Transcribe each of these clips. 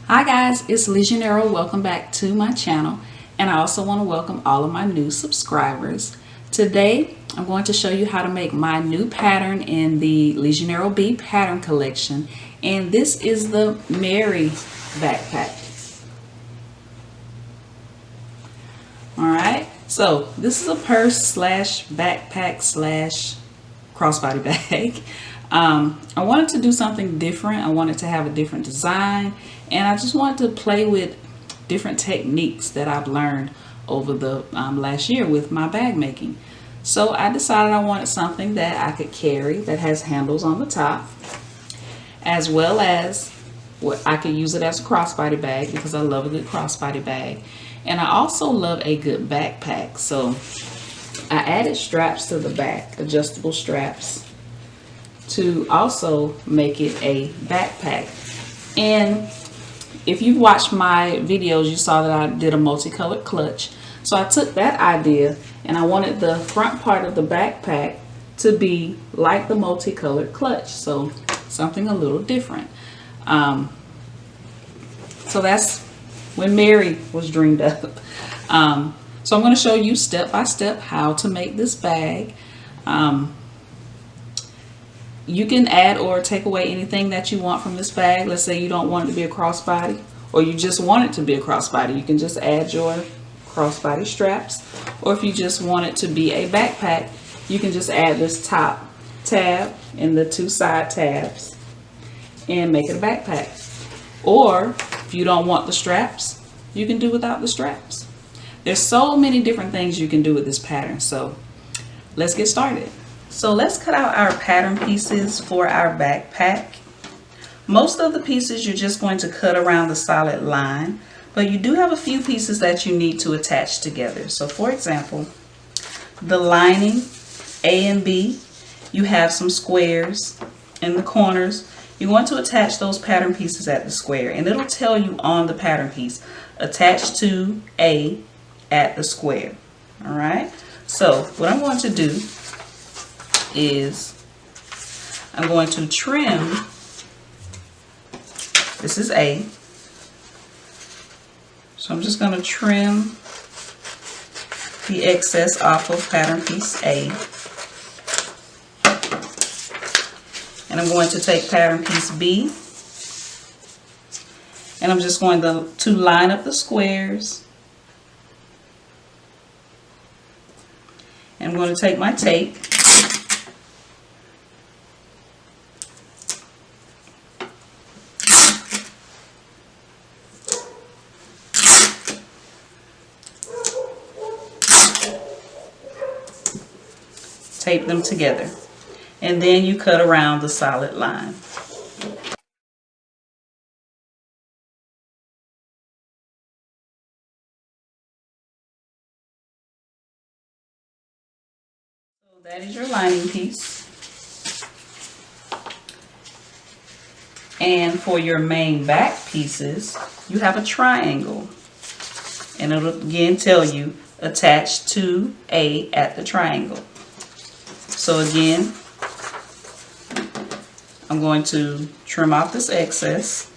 Hi guys, it's Legionero. Welcome back to my channel, and I also want to welcome all of my new subscribers. Today I'm going to show you how to make my new pattern in the Legionero B pattern collection, and this is the Mary backpack. Alright, so this is a purse slash backpack slash crossbody bag. I wanted to do something different. I wanted to have a different design, and I just wanted to play with different techniques that I've learned over the last year with my bag making. So I decided I wanted something that I could carry that has handles on the top, as well as I could use it as a crossbody bag because I love a good crossbody bag, and I also love a good backpack. So I added straps to the back, adjustable straps, to also make it a backpack. And if you've watched my videos, you saw that I did a multicolored clutch. So I took that idea and I wanted the front part of the backpack to be like the multicolored clutch, so something a little different. So that's when Mary was dreamed up. So I'm going to show you step by step how to make this bag. You can add or take away anything that you want from this bag. Let's say you don't want it to be a crossbody, or you just want it to be a crossbody. You can just add your crossbody straps, or if you just want it to be a backpack, you can just add this top tab and the two side tabs and make it a backpack. Or if you don't want the straps, you can do without the straps. There's so many different things you can do with this pattern, so let's get started. So let's cut out our pattern pieces for our backpack. Most of the pieces you're just going to cut around the solid line, but you do have a few pieces that you need to attach together. So for example, the lining A and B, you have some squares in the corners. You want to attach those pattern pieces at the square, and it'll tell you on the pattern piece, attach to A at the square. All right, so what I'm going to do is I'm going to trim, this is A, so I'm just going to trim the excess off of pattern piece A, and I'm going to take pattern piece B, and I'm just going to line up the squares, and I'm going to take my tape tape them together, and then you cut around the solid line. So that is your lining piece. And for your main back pieces, you have a triangle, and it'll again tell you attach to A at the triangle. So again, I'm going to trim off this excess.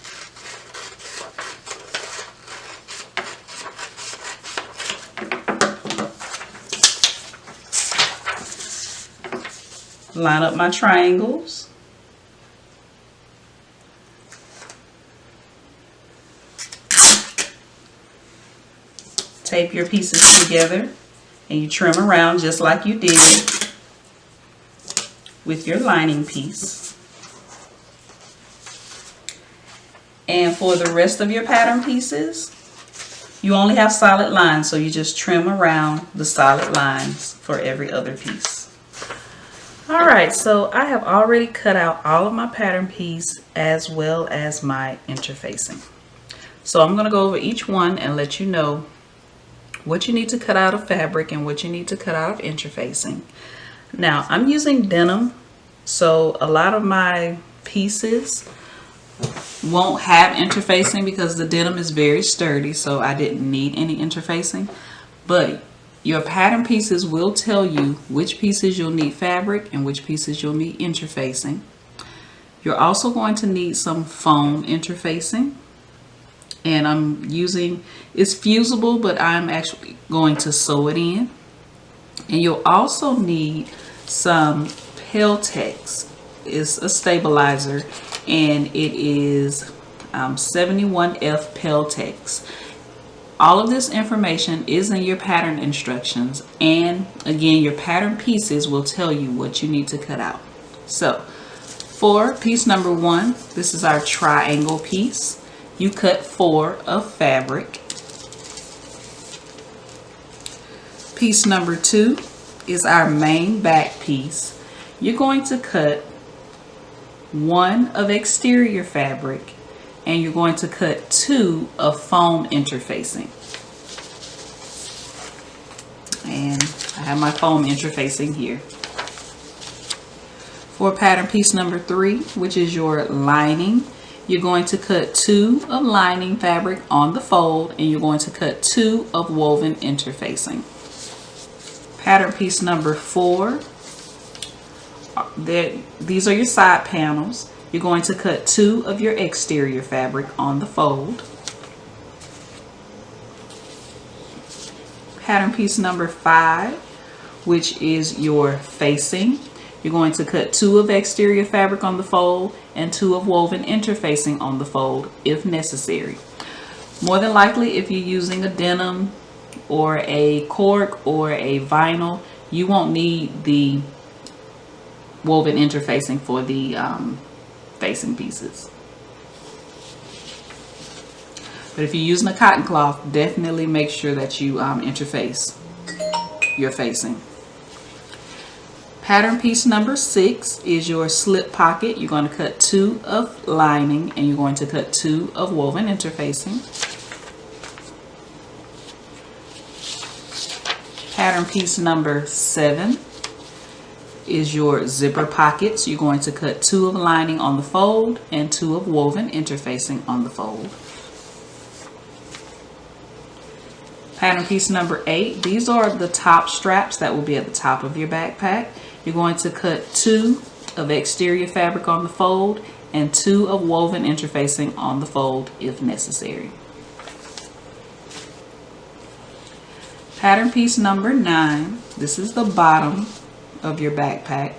Line up my triangles. Tape your pieces together, and you trim around just like you did with your lining piece. And for the rest of your pattern pieces, you only have solid lines, so you just trim around the solid lines for every other piece. Alright, so I have already cut out all of my pattern piece as well as my interfacing. So I'm going to go over each one and let you know what you need to cut out of fabric and what you need to cut out of interfacing. Now I'm using denim, so a lot of my pieces won't have interfacing because the denim is very sturdy, so I didn't need any interfacing. But your pattern pieces will tell you which pieces you'll need fabric and which pieces you'll need interfacing. You're also going to need some foam interfacing. And I'm using, it's fusible, but I'm actually going to sew it in. And you'll also need some Peltex. It's a stabilizer, and it is 71F Peltex. All of this information is in your pattern instructions, and again, your pattern pieces will tell you what you need to cut out. So for piece number 1, this is our triangle piece. You cut 4 of fabric. Piece number 2 is our main back piece. You're going to cut 1 of exterior fabric, and you're going to cut 2 of foam interfacing. And I have my foam interfacing here. For pattern piece number 3, which is your lining, you're going to cut 2 of lining fabric on the fold, and you're going to cut 2 of woven interfacing. Pattern piece number 4, these are your side panels. You're going to cut 2 of your exterior fabric on the fold. Pattern piece number 5, which is your facing. You're going to cut 2 of exterior fabric on the fold and 2 of woven interfacing on the fold if necessary. More than likely, if you're using a denim or a cork or a vinyl, you won't need the woven interfacing for the facing pieces. But if you're using a cotton cloth, definitely make sure that you interface your facing. Pattern piece number 6 is your slip pocket. You're going to cut 2 of lining, and you're going to cut 2 of woven interfacing. Pattern piece number 7 is your zipper pockets. You're going to cut 2 of lining on the fold and 2 of woven interfacing on the fold. Pattern piece number 8, these are the top straps that will be at the top of your backpack. You're going to cut 2 of exterior fabric on the fold and 2 of woven interfacing on the fold if necessary. Pattern piece number 9, this is the bottom of your backpack.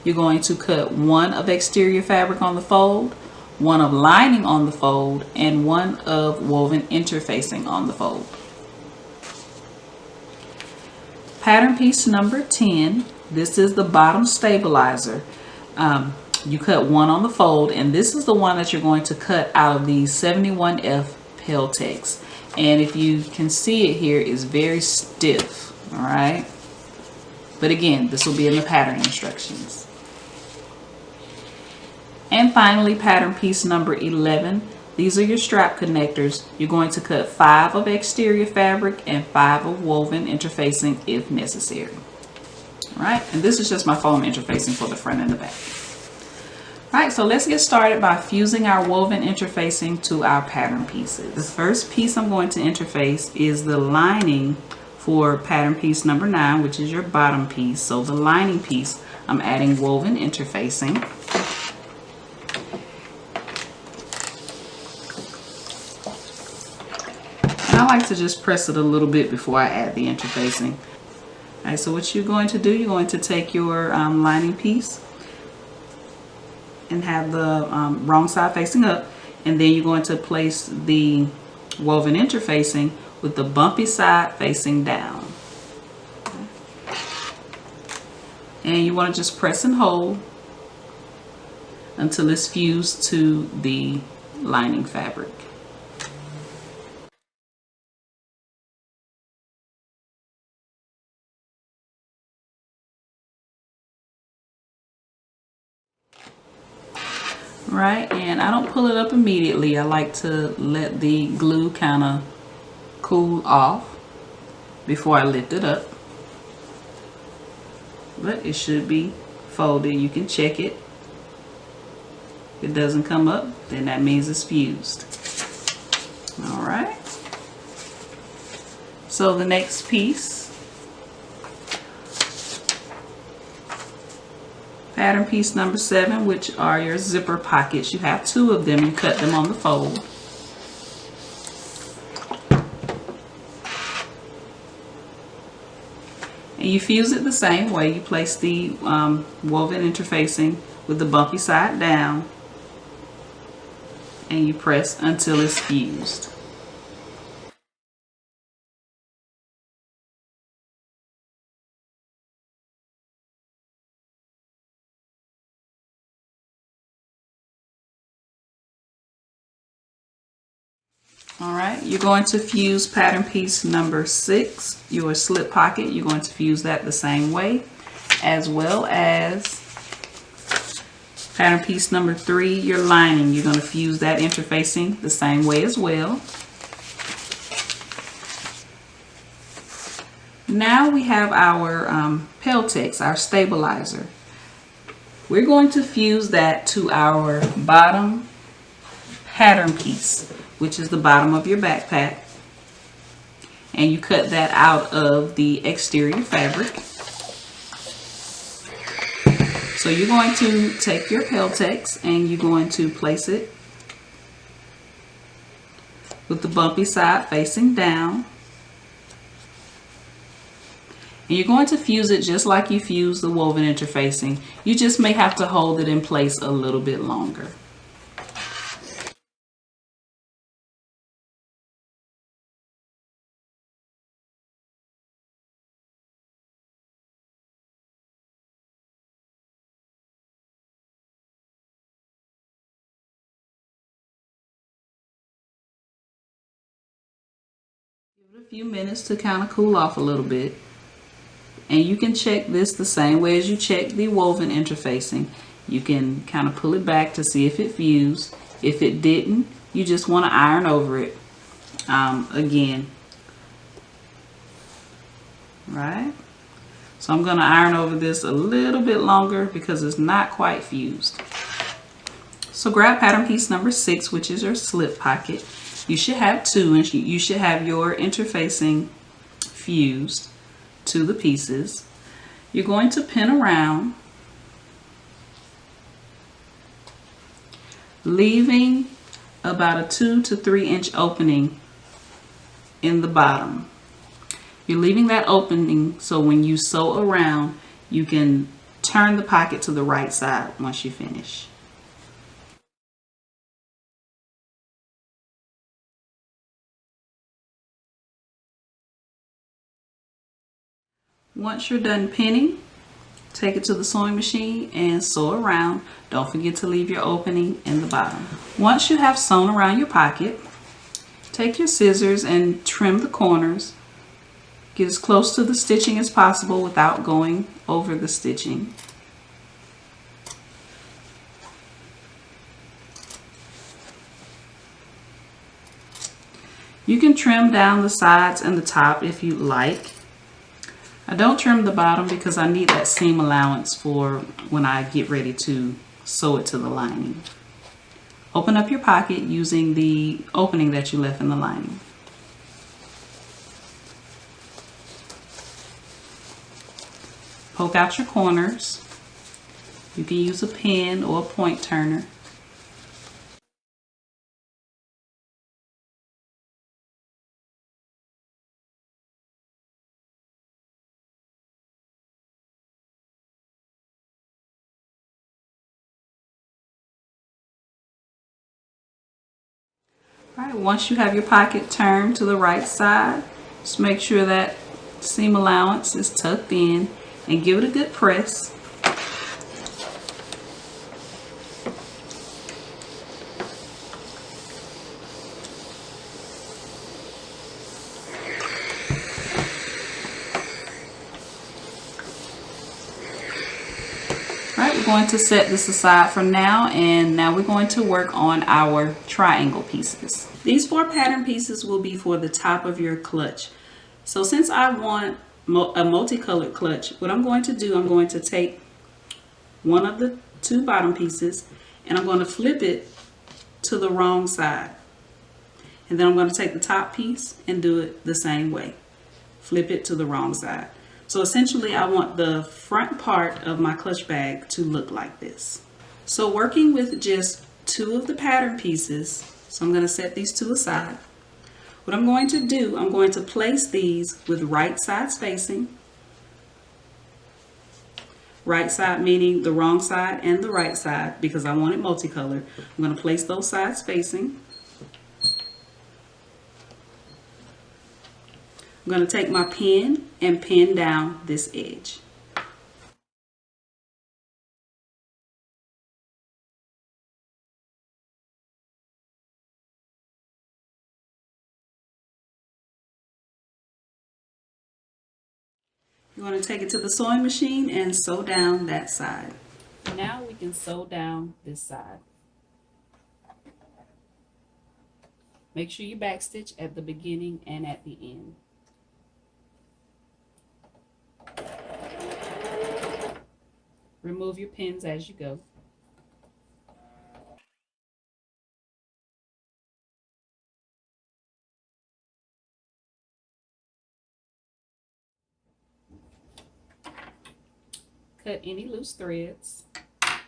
You're going to cut 1 of exterior fabric on the fold, 1 of lining on the fold, and 1 of woven interfacing on the fold. Pattern piece number 10, this is the bottom stabilizer. You cut 1 on the fold, and this is the one that you're going to cut out of the 71F Peltex. And if you can see it here, it's very stiff, all right? But again, this will be in the pattern instructions. And finally, pattern piece number 11. These are your strap connectors. You're going to cut 5 of exterior fabric and 5 of woven interfacing if necessary. All right, and this is just my foam interfacing for the front and the back. All right, so let's get started by fusing our woven interfacing to our pattern pieces. The first piece I'm going to interface is the lining for pattern piece number 9, which is your bottom piece. So the lining piece, I'm adding woven interfacing. And I like to just press it a little bit before I add the interfacing. All right, so what you're going to do, you're going to take your lining piece and have the wrong side facing up, and then you're going to place the woven interfacing with the bumpy side facing down. And you want to just press and hold until it's fused to the lining fabric. Right, and I don't pull it up immediately. I like to let the glue kind of cool off before I lift it up. But it should be folded. You can check it. If it doesn't come up, then that means it's fused. All right. So the next piece, pattern piece number 7, which are your zipper pockets. You have 2 of them. You cut them on the fold. And you fuse it the same way. You place the woven interfacing with the bumpy side down, and you press until it's fused. All right, you're going to fuse pattern piece number 6, your slip pocket. You're going to fuse that the same way, as well as pattern piece number 3, your lining. You're going to fuse that interfacing the same way as well. Now we have our Peltex, our stabilizer. We're going to fuse that to our bottom pattern piece, which is the bottom of your backpack, and you cut that out of the exterior fabric. So you're going to take your Peltex and you're going to place it with the bumpy side facing down, and you're going to fuse it just like you fuse the woven interfacing. You just may have to hold it in place a little bit longer. Give it a few minutes to kind of cool off a little bit. And you can check this the same way as you check the woven interfacing. You can kind of pull it back to see if it fused. If it didn't, you just want to iron over it again. Right? So I'm going to iron over this a little bit longer because it's not quite fused. So grab pattern piece number 6, which is your slip pocket. You should have 2, and you should have your interfacing fused to the pieces. You're going to pin around, leaving about a 2 to 3 inch opening in the bottom. You're leaving that opening so when you sew around, you can turn the pocket to the right side once you finish. Once you're done pinning, take it to the sewing machine and sew around. Don't forget to leave your opening in the bottom. Once you have sewn around your pocket, take your scissors and trim the corners. Get as close to the stitching as possible without going over the stitching. You can trim down the sides and the top if you like. I don't trim the bottom because I need that seam allowance for when I get ready to sew it to the lining. Open up your pocket using the opening that you left in the lining. Poke out your corners. You can use a pin or a point turner. Alright, once you have your pocket turned to the right side, just make sure that seam allowance is tucked in and give it a good press. Alright, we're going to set this aside for now, and now we're going to work on our triangle pieces. These 4 pattern pieces will be for the top of your clutch. So since I want a multicolored clutch, what I'm going to do, I'm going to take one of the 2 bottom pieces and I'm going to flip it to the wrong side. And then I'm going to take the top piece and do it the same way. Flip it to the wrong side. So essentially I want the front part of my clutch bag to look like this. So working with just 2 of the pattern pieces, so I'm going to set these 2 aside. What I'm going to do, I'm going to place these with right sides facing. Right side meaning the wrong side and the right side, because I want it multicolored. I'm going to place those sides facing. I'm going to take my pen and pin down this edge. You're going to take it to the sewing machine and sew down that side. Now we can sew down this side. Make sure you backstitch at the beginning and at the end. Remove your pins as you go. Cut any loose threads. If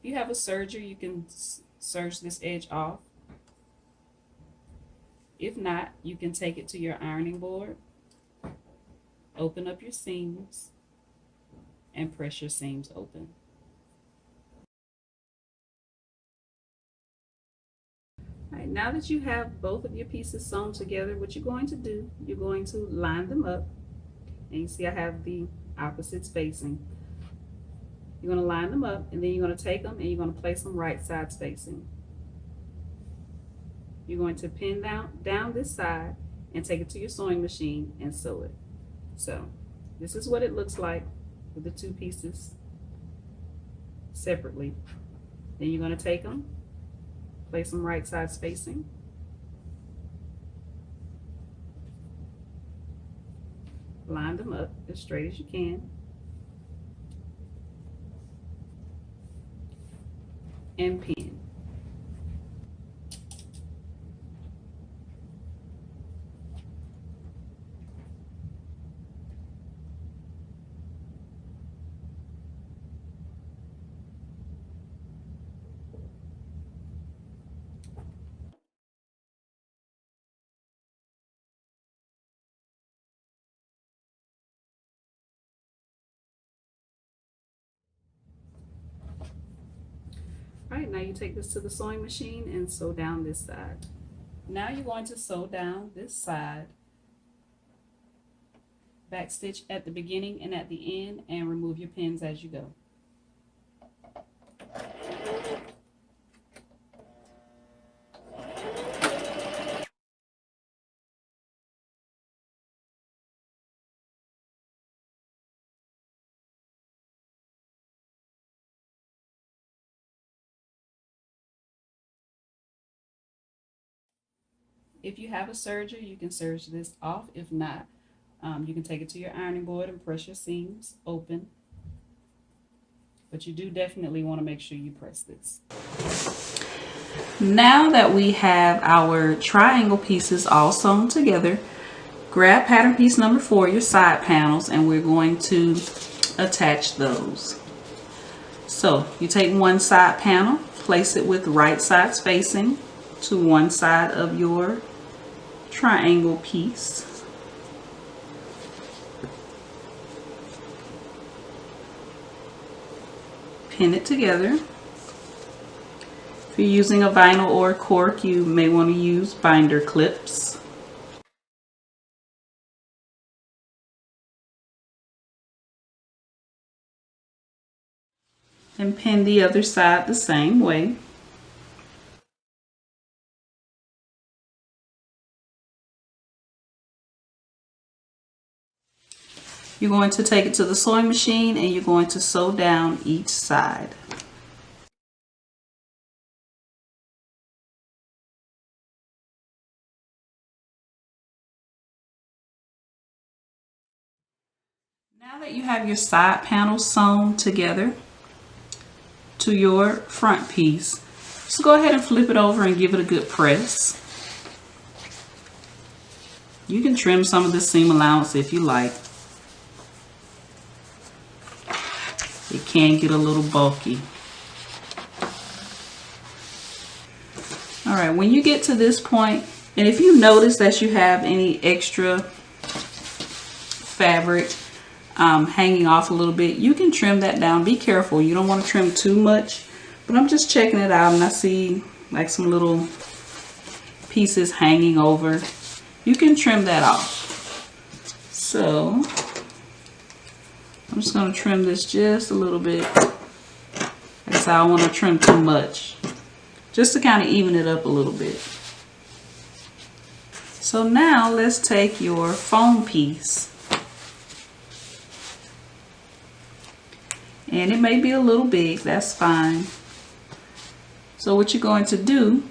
you have a serger, you can serge this edge off. If not, you can take it to your ironing board, open up your seams, and press your seams open. All right, now that you have both of your pieces sewn together, what you're going to do, you're going to line them up. And you see I have the opposites facing. You're going to line them up, and then you're going to take them and you're going to place them right sides facing. You're going to pin down this side and take it to your sewing machine and sew it. So this is what it looks like with the two pieces separately. Then you're going to take them, place them right sides facing. Line them up as straight as you can. And pin. All right, now you take this to the sewing machine and sew down this side. Now you're going to sew down this side. Backstitch at the beginning and at the end, and remove your pins as you go. If you have a serger, you can serge this off. If not, you can take it to your ironing board and press your seams open. But you do definitely want to make sure you press this. Now that we have our triangle pieces all sewn together, grab pattern piece number 4, your side panels, and we're going to attach those. So you take one side panel, place it with right sides facing to one side of your triangle piece. Pin it together. If you're using a vinyl or a cork, you may want to use binder clips. And pin the other side the same way. You're going to take it to the sewing machine and you're going to sew down each side. Now that you have your side panels sewn together to your front piece, just go ahead and flip it over and give it a good press. You can trim some of the seam allowance if you like. It can get a little bulky. All right, when you get to this point, and if you notice that you have any extra fabric, hanging off a little bit, you can trim that down. Be careful, you don't want to trim too much, but I'm just checking it out and I see like some little pieces hanging over. You can trim that off. So I'm just going to trim this just a little bit. That's how I want to trim too much, just to kind of even it up a little bit. So now let's take your foam piece, and it may be a little big, that's fine. So what you're going to do,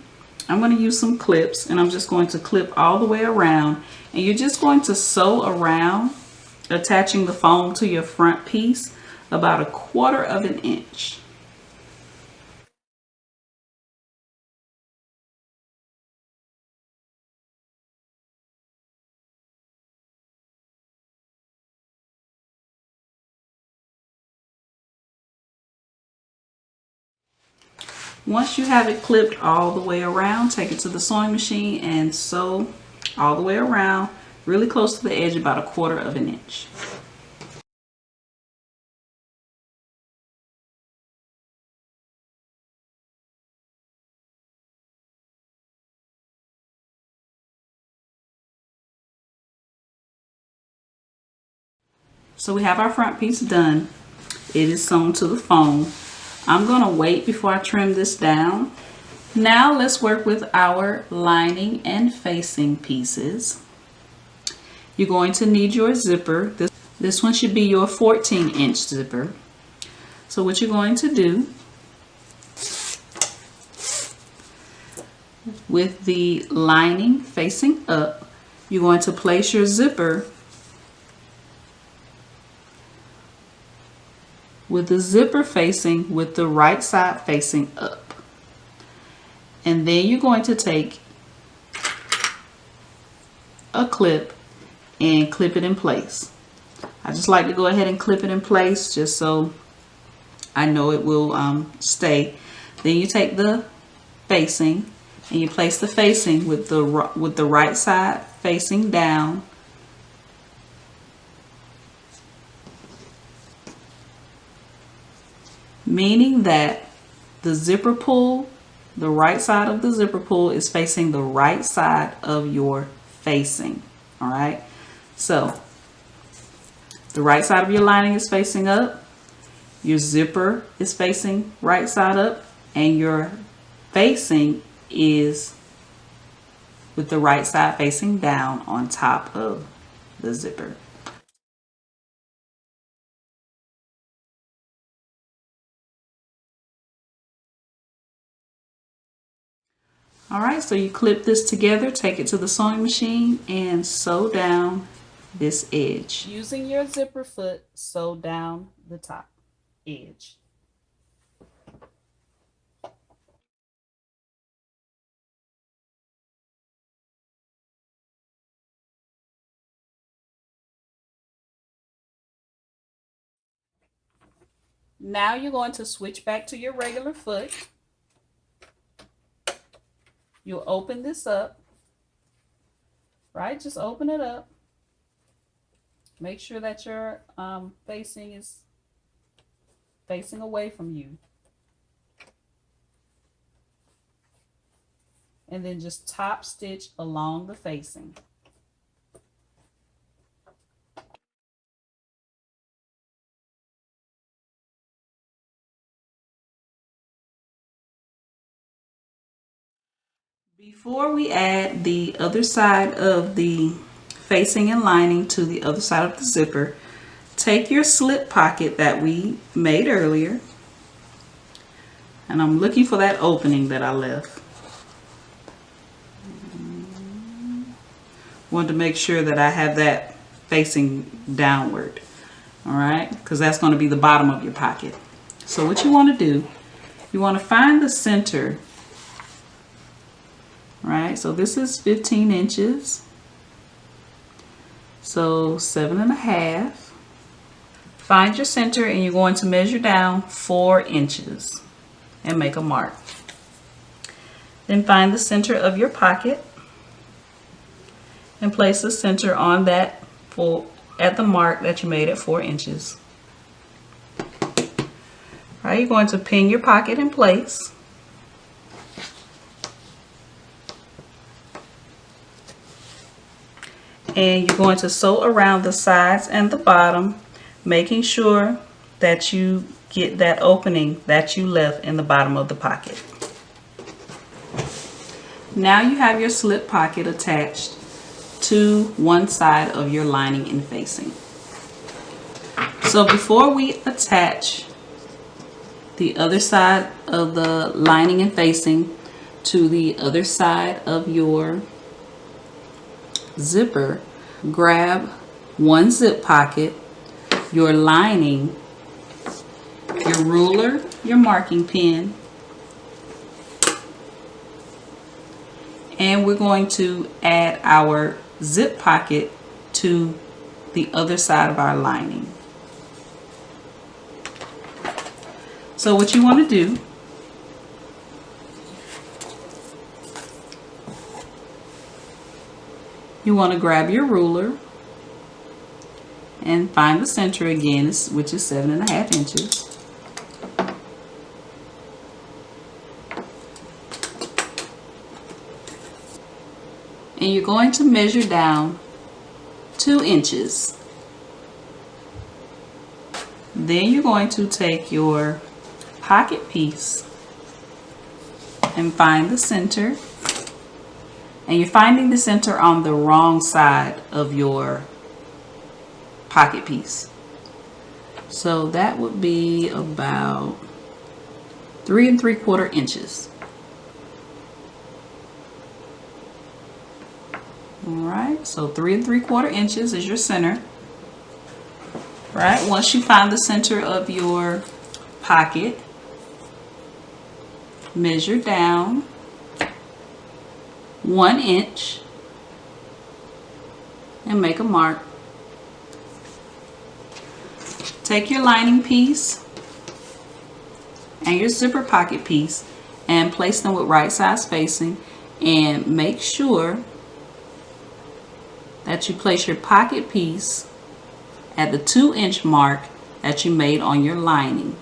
I'm going to use some clips, and I'm just going to clip all the way around, and you're just going to sew around, attaching the foam to your front piece about 1/4 of an inch. Once you have it clipped all the way around, take it to the sewing machine and sew all the way around, really close to the edge, about 1/4 of an inch. So we have our front piece done. It is sewn to the foam. I'm going to wait before I trim this down. Now let's work with our lining and facing pieces. You're going to need your zipper. This one should be your 14-inch zipper. So what you're going to do, with the lining facing up, you're going to place your zipper with the zipper facing with the right side facing up. And then you're going to take a clip and clip it in place. I just like to go ahead and clip it in place just so I know it will stay. Then you take the facing and you place the facing with the right side facing down. Meaning that the zipper pull, the right side of the zipper pull is facing the right side of your facing. All right. So the right side of your lining is facing up, your zipper is facing right side up, and your facing is with the right side facing down on top of the zipper. All right, so you clip this together, take it to the sewing machine and sew down this edge. Using your zipper foot, sew down the top edge. Now you're going to switch back to your regular foot. You'll open this up, right? Just open it up. Make sure that your facing is facing away from you. And then just top stitch along the facing. Before we add the other side of the facing and lining to the other side of the zipper, take your slip pocket that we made earlier, and I'm looking for that opening that I left. Want to make sure that I have that facing downward, all right, because that's going to be the bottom of your pocket. So what you want to do, you want to find the center. Right, so this is 15 inches, so 7.5. Find your center and you're going to measure down 4 inches and make a mark. Then find the center of your pocket and place the center on that at the mark that you made at 4 inches. All right, you're going to pin your pocket in place. And you're going to sew around the sides and the bottom, making sure that you get that opening that you left in the bottom of the pocket. Now you have your slip pocket attached to one side of your lining and facing. So before we attach the other side of the lining and facing to the other side of your zipper, grab one zip pocket, your lining, your ruler, your marking pen, and we're going to add our zip pocket to the other side of our lining. So what you want to do, you want to grab your ruler and find the center again, which is 7.5 inches. And you're going to measure down 2 inches. Then you're going to take your pocket piece and find the center. And you're finding the center on the wrong side of your pocket piece. So that would be about 3 3/4 inches. Alright, so 3 3/4 inches is your center. Right, once you find the center of your pocket, measure down 1 inch and make a mark. Take your lining piece and your zipper pocket piece and place them with right side spacing, and make sure that you place your pocket piece at the 2 inch mark that you made on your lining.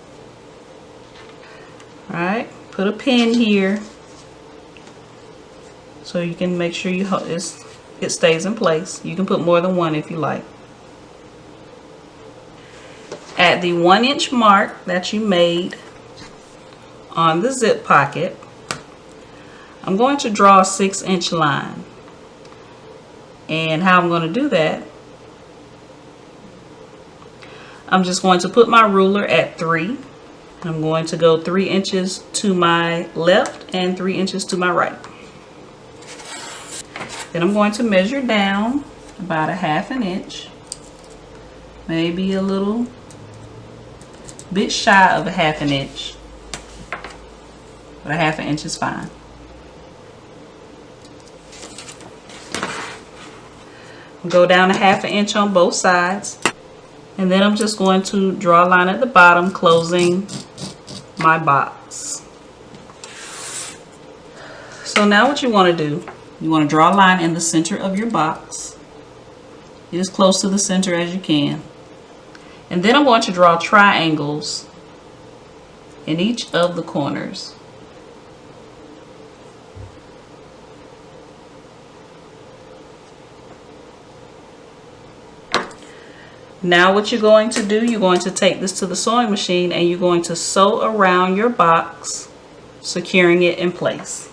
Alright, put a pin here so you can make sure it stays in place. You can put more than one if you like. At the 1 inch mark that you made on the zip pocket, I'm going to draw a 6 inch line. And how I'm going to do that, I'm just going to put my ruler at 3. I'm going to go 3 inches to my left and 3 inches to my right. Then I'm going to measure down about 1/2 inch, maybe a little bit shy of 1/2 inch, but 1/2 inch is fine. Go down 1/2 inch on both sides, and then I'm just going to draw a line at the bottom, closing my box. So now what you want to do, you want to draw a line in the center of your box. Get as close to the center as you can. And then I'm going to draw triangles in each of the corners. Now what you're going to do, you're going to take this to the sewing machine and you're going to sew around your box, securing it in place.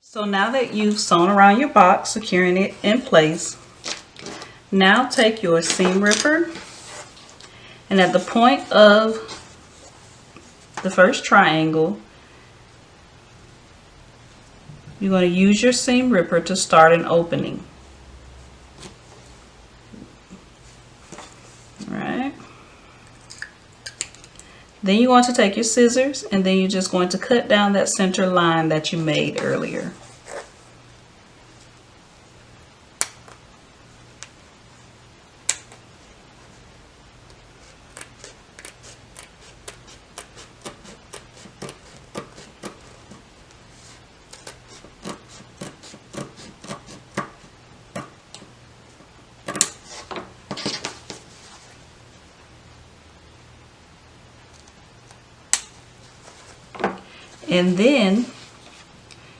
So now that you've sewn around your box, securing it in place, now take your seam ripper, and at the point of the first triangle, you're going to use your seam ripper to start an opening. All right. Then you're going to take your scissors and then you're just going to cut down that center line that you made earlier. And then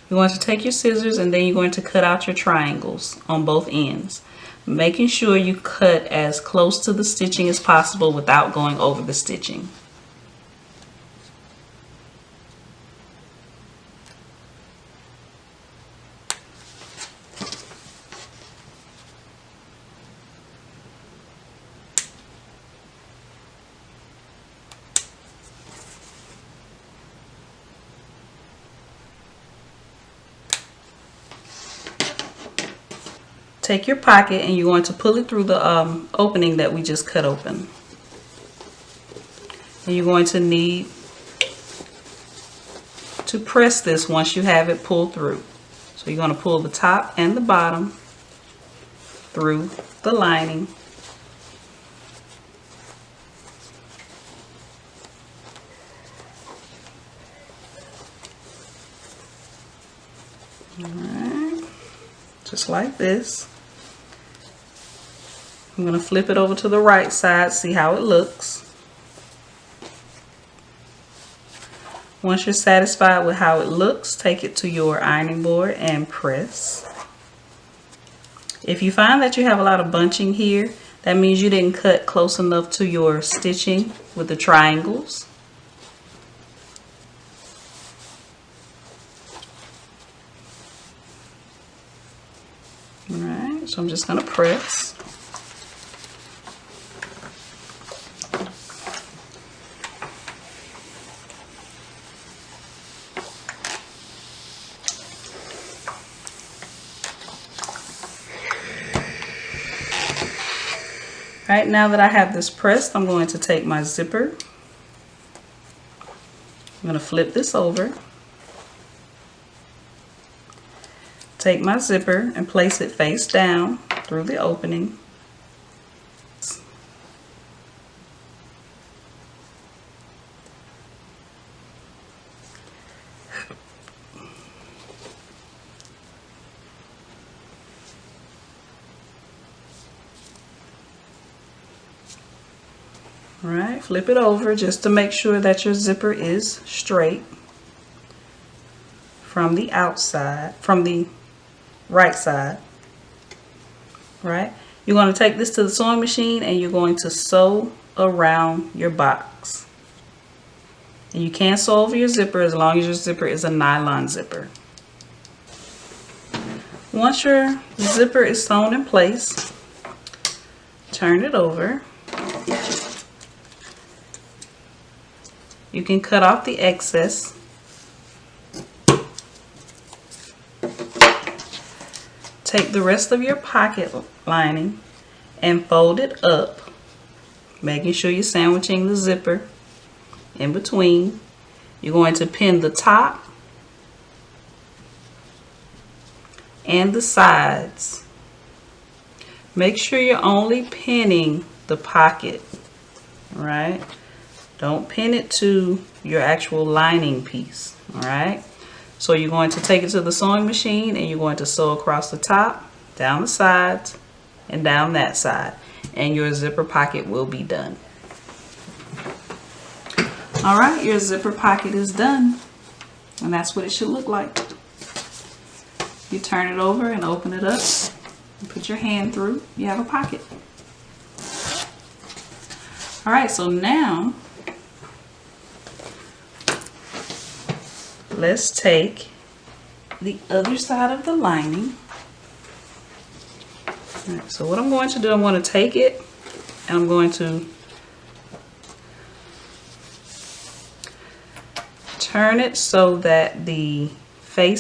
you're going to take your scissors and then you're going to cut out your triangles on both ends, making sure you cut as close to the stitching as possible without going over the stitching. Take your pocket and you're going to pull it through the opening that we just cut open. And you're going to need to press this once you have it pulled through. So you're going to pull the top and the bottom through the lining. All right, just like this. I'm going to flip it over to the right side, see how it looks. Once you're satisfied with how it looks, take it to your ironing board and press. If you find that you have a lot of bunching here, that means you didn't cut close enough to your stitching with the triangles. All right, so I'm just going to press. Right, now that I have this pressed, I'm going to take my zipper. I'm going to flip this over. Take my zipper and place it face down through the opening. All right, flip it over just to make sure that your zipper is straight from the outside, from the right side. Right, you're going to take this to the sewing machine and you're going to sew around your box. And you can sew over your zipper as long as your zipper is a nylon zipper. Once your zipper is sewn in place, turn it over. You can cut off the excess. Take the rest of your pocket lining and fold it up, making sure you're sandwiching the zipper in between. You're going to pin the top and the sides. Make sure you're only pinning the pocket, all right? Don't pin it to your actual lining piece, all right? So you're going to take it to the sewing machine and you're going to sew across the top, down the sides, and down that side. And your zipper pocket will be done. All right, your zipper pocket is done. And that's what it should look like. You turn it over and open it up. And put your hand through. You have a pocket. All right, so now let's take the other side of the lining. All right, so what I'm going to do, I'm going to take it and I'm going to turn it so that the right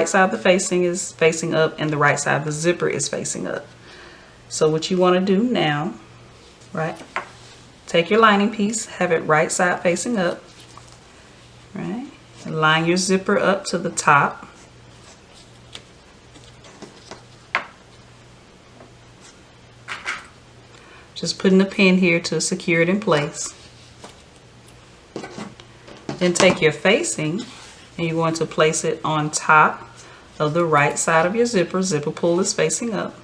side of the facing is facing up and the right side of the zipper is facing up. So what you want to do now, right, Take your lining piece, have it right side facing up, right? Line your zipper up to the top. Just putting a pin here to secure it in place. Then take your facing and you're going to place it on top of the right side of your zipper. Zipper pull is facing up.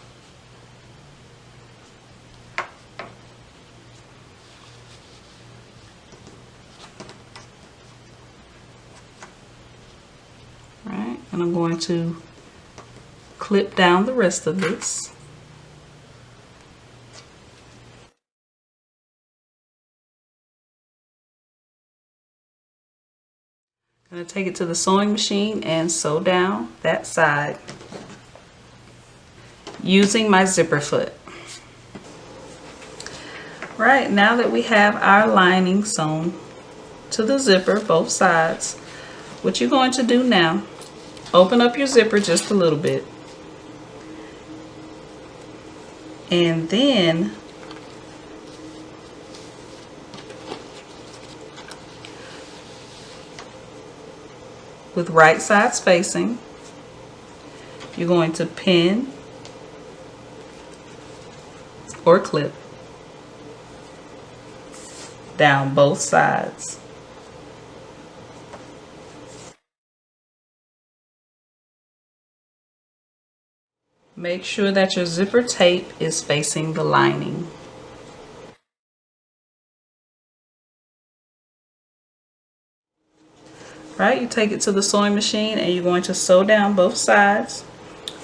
Right, and I'm going to clip down the rest of this. I'm going to take it to the sewing machine and sew down that side using my zipper foot. Right, now that we have our lining sewn to the zipper, both sides, what you're going to do now, open up your zipper just a little bit. And then with right sides facing, you're going to pin or clip down both sides. Make sure that your zipper tape is facing the lining. Right, you take it to the sewing machine and you're going to sew down both sides.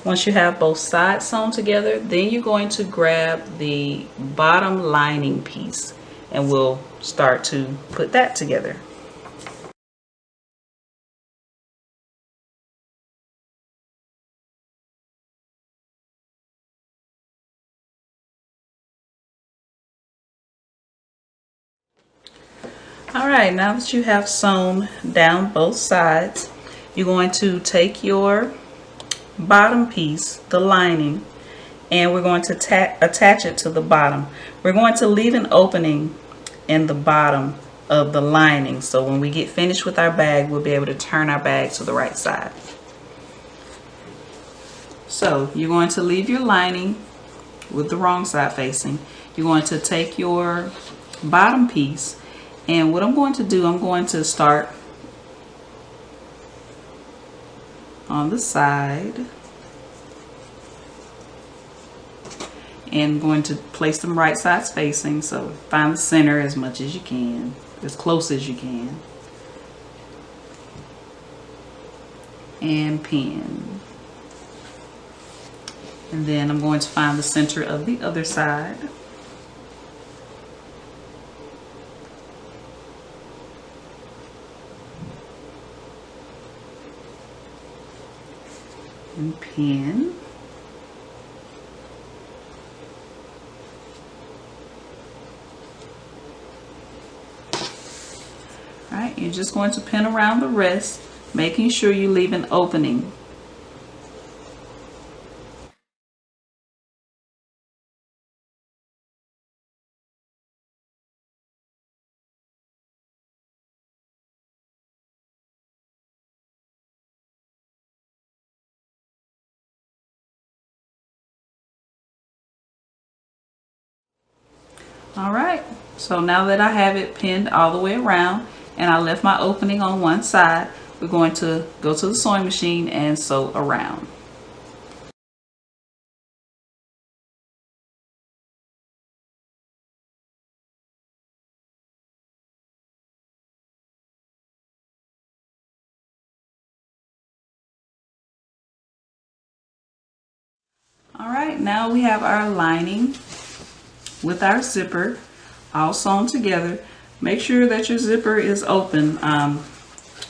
Once you have both sides sewn together, then you're going to grab the bottom lining piece and we'll start to put that together. Alright, now that you have sewn down both sides, you're going to take your bottom piece, the lining, and we're going to attach it to the bottom. We're going to leave an opening in the bottom of the lining, so when we get finished with our bag, we'll be able to turn our bag to the right side. So you're going to leave your lining with the wrong side facing. You're going to take your bottom piece, and what I'm going to do, I'm going to start on the side and going to place them right sides facing. So find the center as much as you can, as close as you can, and pin. And then I'm going to find the center of the other side. And pin. Alright, you're just going to pin around the rest, making sure you leave an opening. Alright, so now that I have it pinned all the way around and I left my opening on one side, we're going to go to the sewing machine and sew around. Alright, now we have our lining with our zipper all sewn together. Make sure that your zipper is open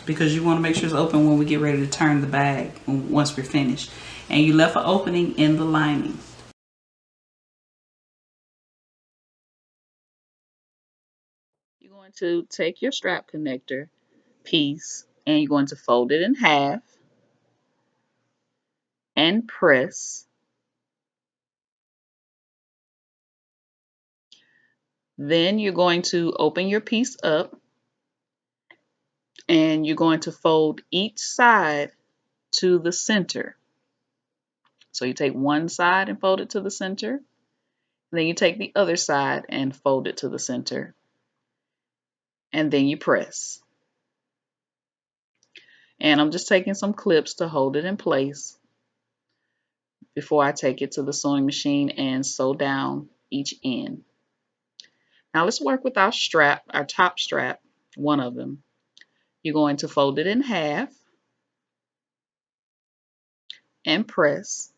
because you want to make sure it's open when we get ready to turn the bag once we're finished. And you left an opening in the lining. You're going to take your strap connector piece and you're going to fold it in half and press. Then you're going to open your piece up and you're going to fold each side to the center. So you take one side and fold it to the center. Then you take the other side and fold it to the center. And then you press. And I'm just taking some clips to hold it in place before I take it to the sewing machine and sew down each end. Now let's work with our strap, our top strap, one of them. You're going to fold it in half and press.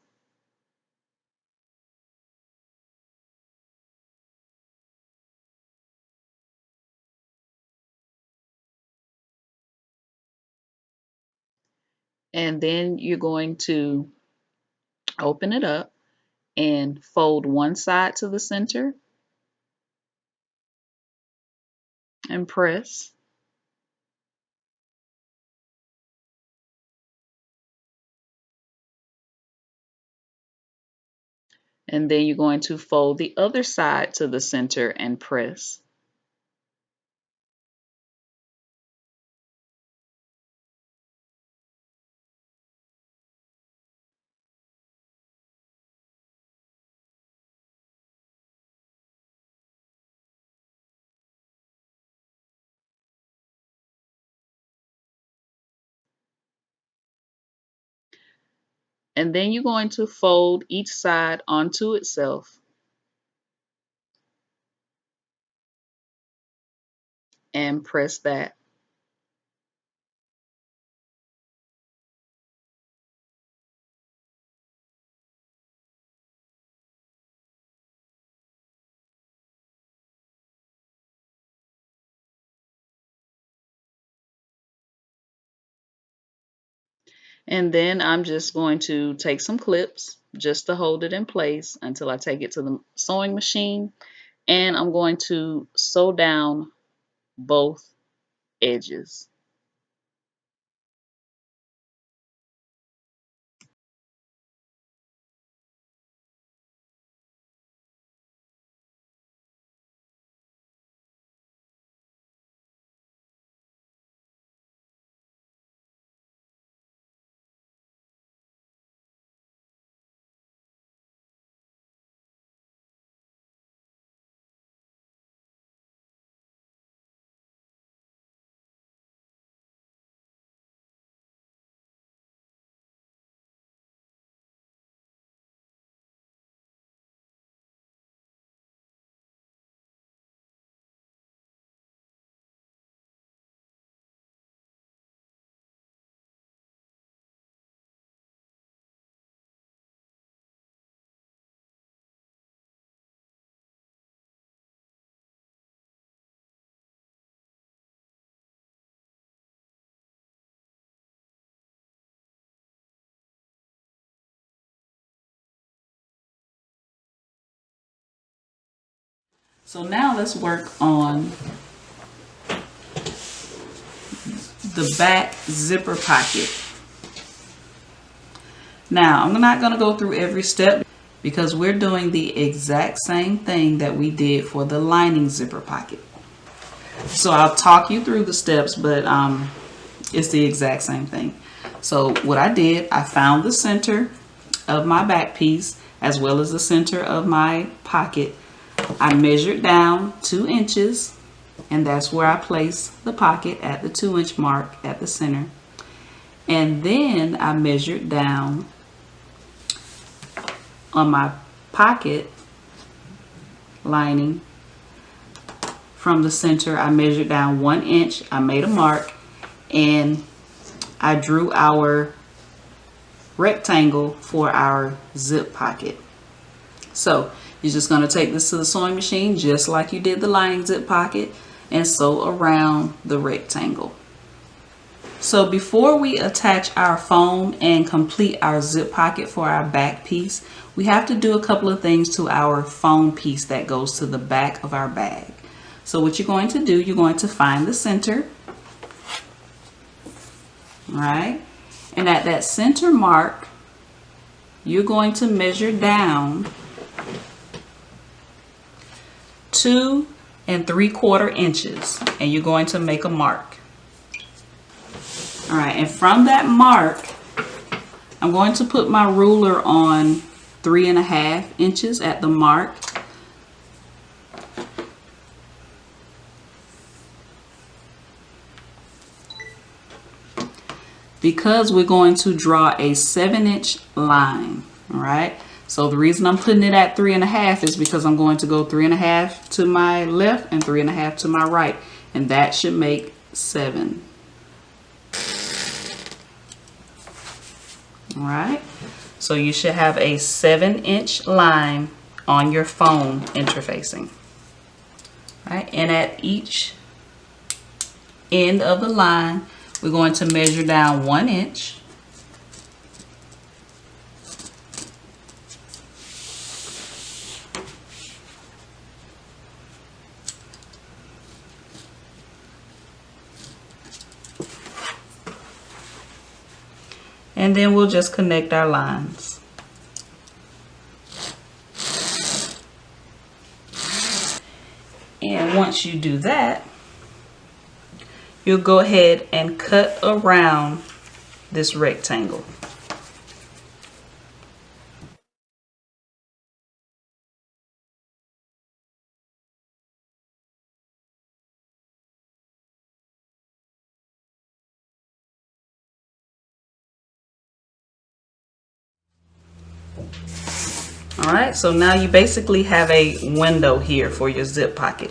And then you're going to open it up and fold one side to the center and press. And then you're going to fold the other side to the center and press. And then you're going to fold each side onto itself and press that. And then I'm just going to take some clips just to hold it in place until I take it to the sewing machine. And I'm going to sew down both edges. So now let's work on the back zipper pocket. Now, I'm not going to go through every step because we're doing the exact same thing that we did for the lining zipper pocket. So I'll talk you through the steps, but it's the exact same thing. So what I did, I found the center of my back piece as well as the center of my pocket. I measured down 2 inches, and that's where I placed the pocket at the 2-inch mark at the center. And then I measured down on my pocket lining from the center. I measured down 1 inch. I made a mark and I drew our rectangle for our zip pocket. So you're just going to take this to the sewing machine just like you did the lining zip pocket and sew around the rectangle. So before we attach our foam and complete our zip pocket for our back piece, we have to do a couple of things to our foam piece that goes to the back of our bag. So what you're going to do, you're going to find the center, right? And at that center mark, you're going to measure down 2 3/4 inches, and you're going to make a mark. All right, and from that mark, I'm going to put my ruler on 3.5 inches at the mark. Because we're going to draw a 7-inch line, all right? So the reason I'm putting it at 3.5 is because I'm going to go 3.5 to my left and 3.5 to my right, and that should make 7. All right, so you should have a 7-inch line on your phone interfacing. All right, and at each end of the line, we're going to measure down 1 inch. And then we'll just connect our lines. And once you do that, you'll go ahead and cut around this rectangle. All right, so now you basically have a window here for your zip pocket.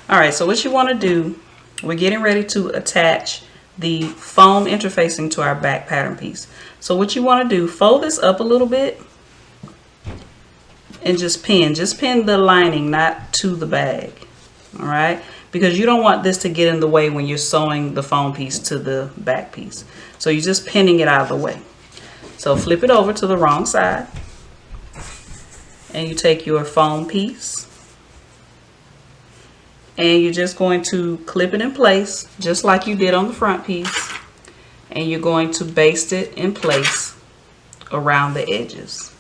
All right, so what you want to do, we're getting ready to attach the foam interfacing to our back pattern piece. So what you want to do, fold this up a little bit and just pin the lining, not to the bag. All right, because you don't want this to get in the way when you're sewing the foam piece to the back piece. So you're just pinning it out of the way. So flip it over to the wrong side, and you take your foam piece and you're just going to clip it in place just like you did on the front piece, and you're going to baste it in place around the edges.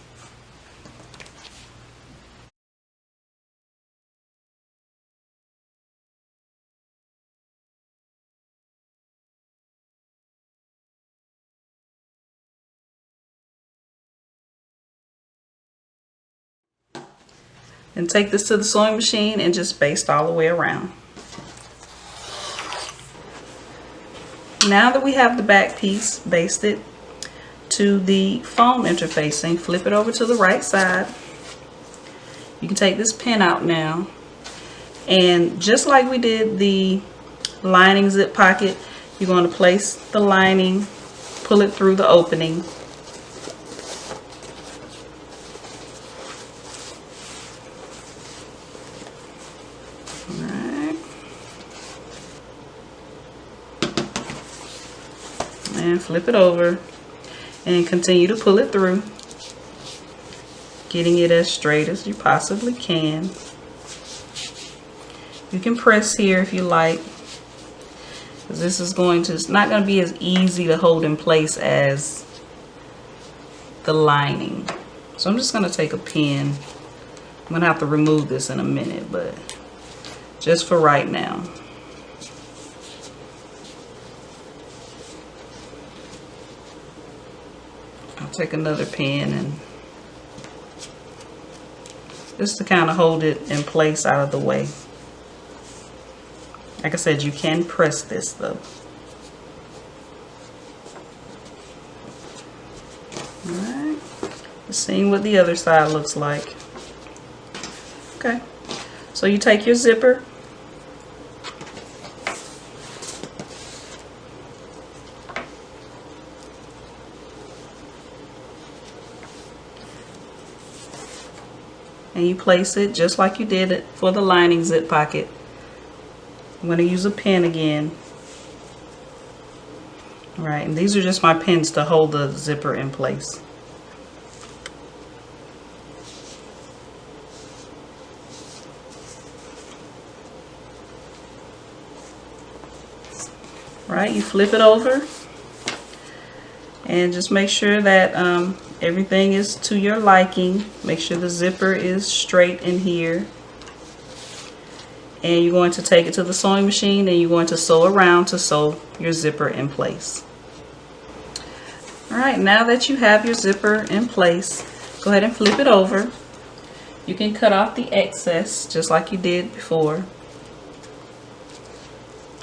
And take this to the sewing machine and just baste all the way around. Now that we have the back piece basted to the foam interfacing, flip it over to the right side. You can take this pin out now, and just like we did the lining zip pocket, you're going to place the lining, pull it through the opening, and flip it over and continue to pull it through, getting it as straight as you possibly can. You can press here if you like, because this is it's not going to be as easy to hold in place as the lining. So I'm just going to take a pin. I'm going to have to remove this in a minute, but just for right now. I'll take another pin and just to kind of hold it in place out of the way. Like I said, you can press this though. Alright, just seeing what the other side looks like. Okay, so you take your zipper, and you place it just like you did it for the lining zip pocket. I'm going to use a pin again. All right, and these are just my pins to hold the zipper in place. All right, you flip it over And just make sure that everything is to your liking. Make sure the zipper is straight in here. And you're going to take it to the sewing machine and you're going to sew around to sew your zipper in place. Alright, now that you have your zipper in place, go ahead and flip it over. You can cut off the excess just like you did before.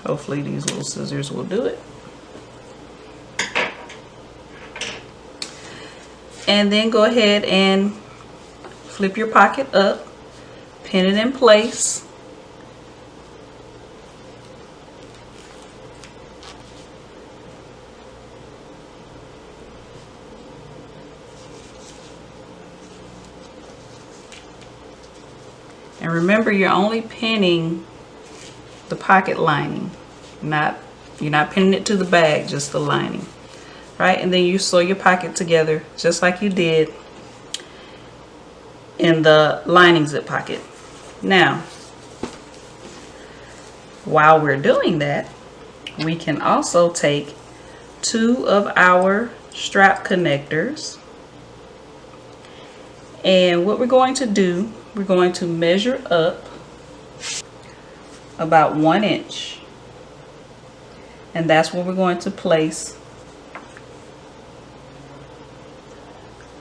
Hopefully these little scissors will do it. And then go ahead and flip your pocket up, pin it in place. And remember, you're only pinning the pocket lining, you're not pinning it to the bag, just the lining. Right? And then you sew your pocket together just like you did in the lining zip pocket. Now, while we're doing that, we can also take 2 of our strap connectors, and what we're going to do, we're going to measure up about 1 inch, and that's where we're going to place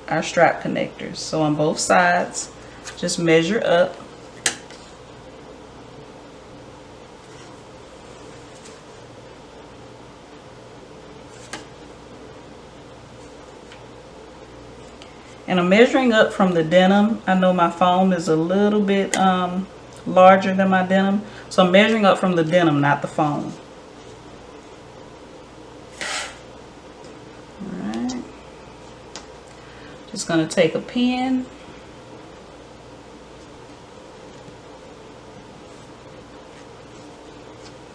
our strap connectors. So on both sides, just measure up. And I'm measuring up from the denim. I know my foam is a little bit larger than my denim, so I'm measuring up from the denim, not the foam. Alright. Just going to take a pin.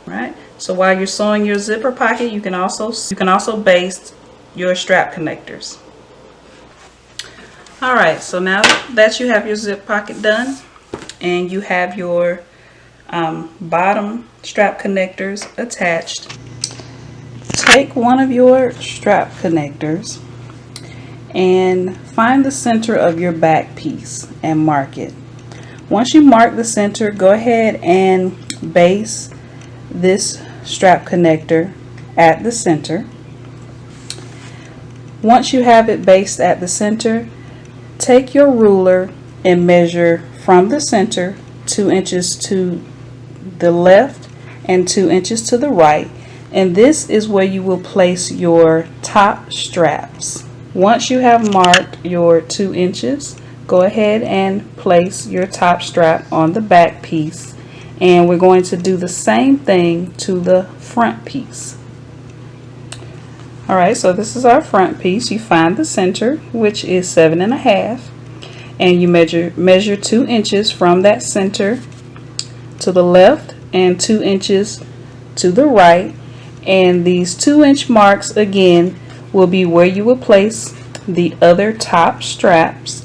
Right. So while you're sewing your zipper pocket, you can also baste your strap connectors. Alright, so now that you have your zip pocket done and you have your bottom strap connectors attached, take one of your strap connectors and find the center of your back piece and mark it. Once you mark the center, go ahead and base this strap connector at the center. Once you have it based at the center, take your ruler and measure from the center 2 inches to the left and 2 inches to the right, and this is where you will place your top straps. Once you have marked your 2 inches, go ahead and place your top strap on the back piece, and we're going to do the same thing to the front piece. Alright, so this is our front piece. You find the center, which is 7.5, and you measure 2 inches from that center to the left and 2 inches to the right, and these 2-inch marks again will be where you will place the other top straps.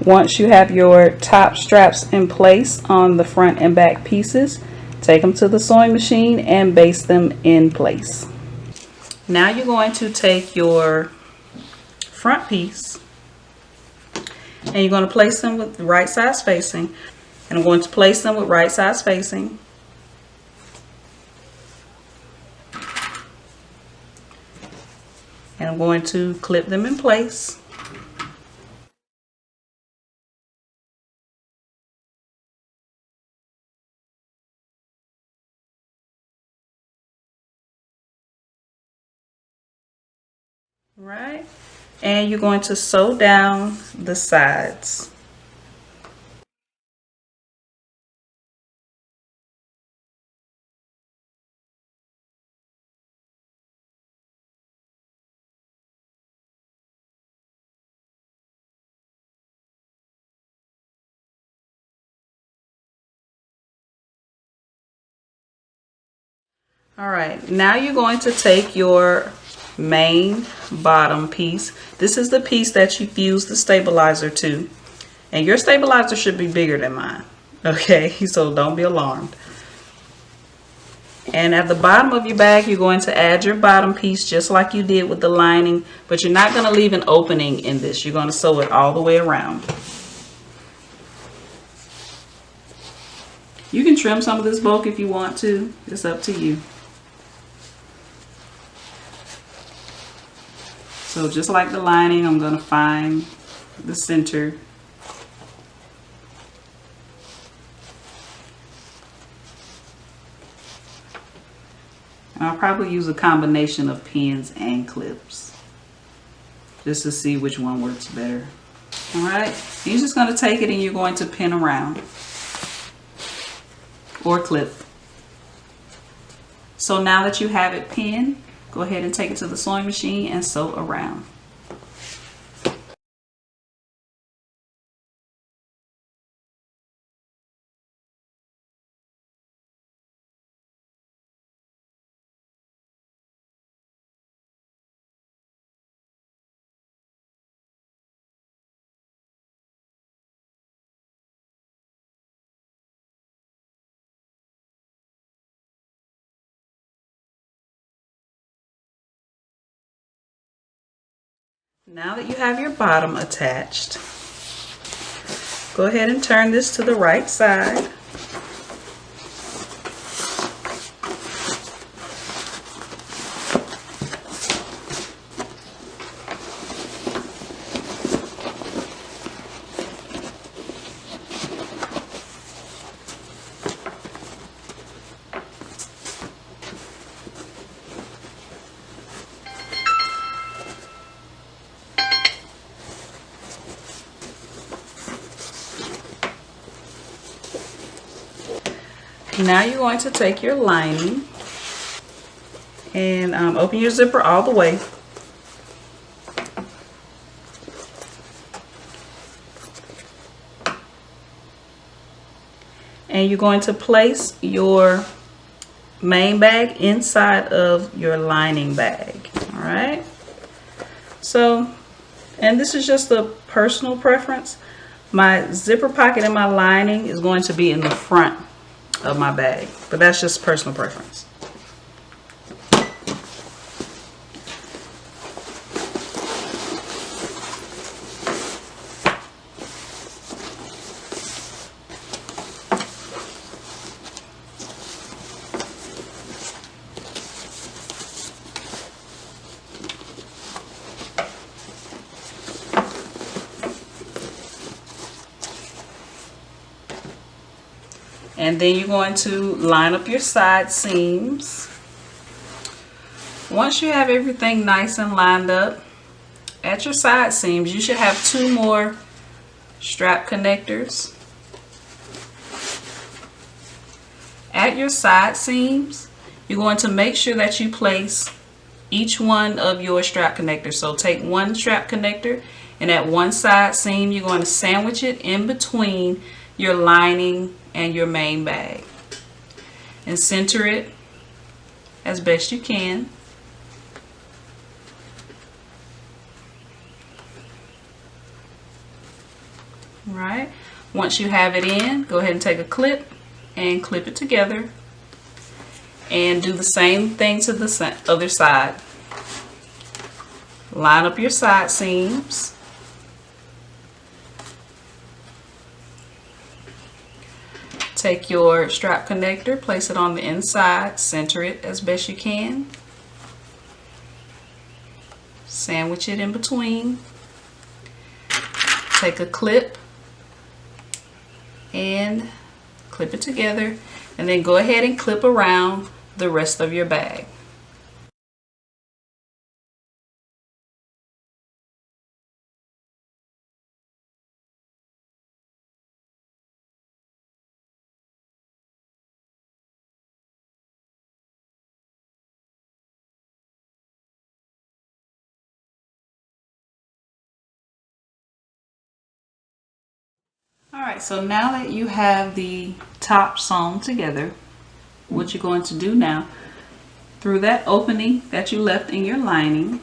Once you have your top straps in place on the front and back pieces, take them to the sewing machine and baste them in place. Now you're going to take your front piece and you're going to place them with the right side spacing, and I'm going to place them with right side spacing. And I'm going to clip them in place. Right, and you're going to sew down the sides. All right, now you're going to take your main bottom piece. This is the piece that you fuse the stabilizer to, and your stabilizer should be bigger than mine, okay? So don't be alarmed. And at the bottom of your bag, you're going to add your bottom piece just like you did with the lining, but you're not going to leave an opening in this. You're going to sew it all the way around. You can trim some of this bulk if you want to. It's up to you. So just like the lining, I'm going to find the center. And I'll probably use a combination of pins and clips just to see which one works better. All right, you're just going to take it and you're going to pin around or clip. So now that you have it pinned, go ahead and take it to the sewing machine and sew around. Now that you have your bottom attached, go ahead and turn this to the right side. Now you're going to take your lining and open your zipper all the way. And you're going to place your main bag inside of your lining bag. All right. So, and this is just a personal preference. My zipper pocket in my lining is going to be in the front of my bag, but that's just personal preference. And then you're going to line up your side seams. Once you have everything nice and lined up, at your side seams, you should have 2 more strap connectors. At your side seams, you're going to make sure that you place each one of your strap connectors. So take one strap connector, and at one side seam, you're going to sandwich it in between your lining and your main bag, and center it as best you can. Right. Once you have it in, go ahead and take a clip and clip it together, and do the same thing to the other side. Line up your side seams. Take your strap connector, place it on the inside, center it as best you can. Sandwich it in between. Take a clip and clip it together, and then go ahead and clip around the rest of your bag. Alright, so now that you have the top sewn together, what you're going to do now, through that opening that you left in your lining,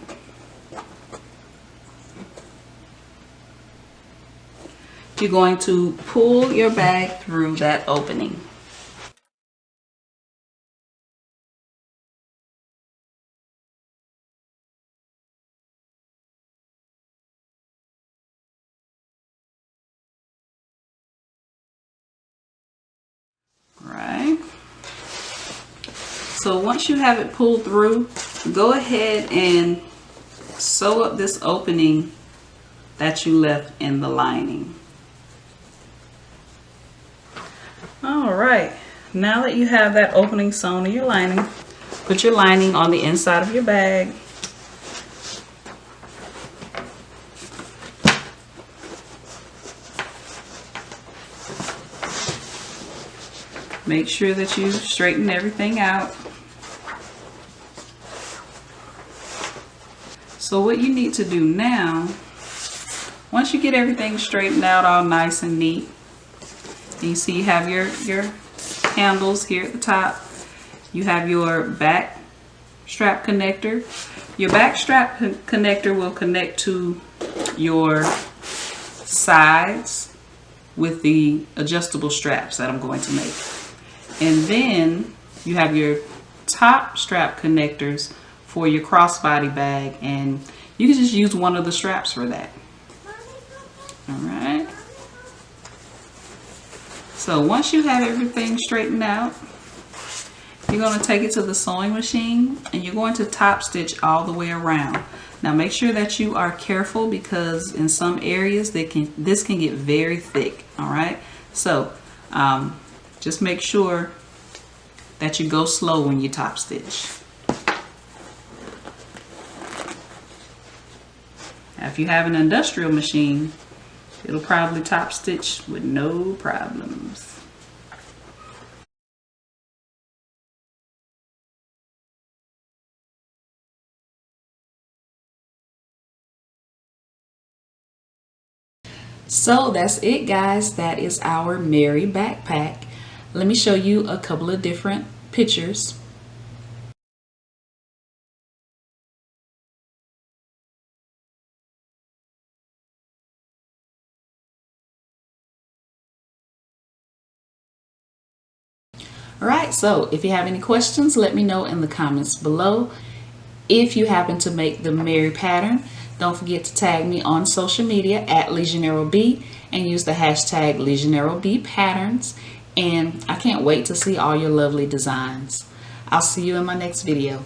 you're going to pull your bag through that opening. So once you have it pulled through, go ahead and sew up this opening that you left in the lining. All right, now that you have that opening sewn in your lining, put your lining on the inside of your bag. Make sure that you straighten everything out. So what you need to do now, once you get everything straightened out all nice and neat, and you see you have your handles here at the top, you have your back strap connector. Your back strap connector will connect to your sides with the adjustable straps that I'm going to make. And then you have your top strap connectors for your crossbody bag, and you can just use one of the straps for that. All right. So once you have everything straightened out, you're going to take it to the sewing machine and you're going to top stitch all the way around. Now make sure that you are careful, because in some areas this can get very thick. All right. So just make sure that you go slow when you top stitch. Now, if you have an industrial machine, it'll probably top stitch with no problems. So that's it, guys. That is our Mary backpack. Let me show you a couple of different pictures. Alright, so if you have any questions, let me know in the comments below. If you happen to make the Mary pattern, don't forget to tag me on social media at LegionnairelB and use the hashtag LegionnairelBpatterns. And I can't wait to see all your lovely designs. I'll see you in my next video.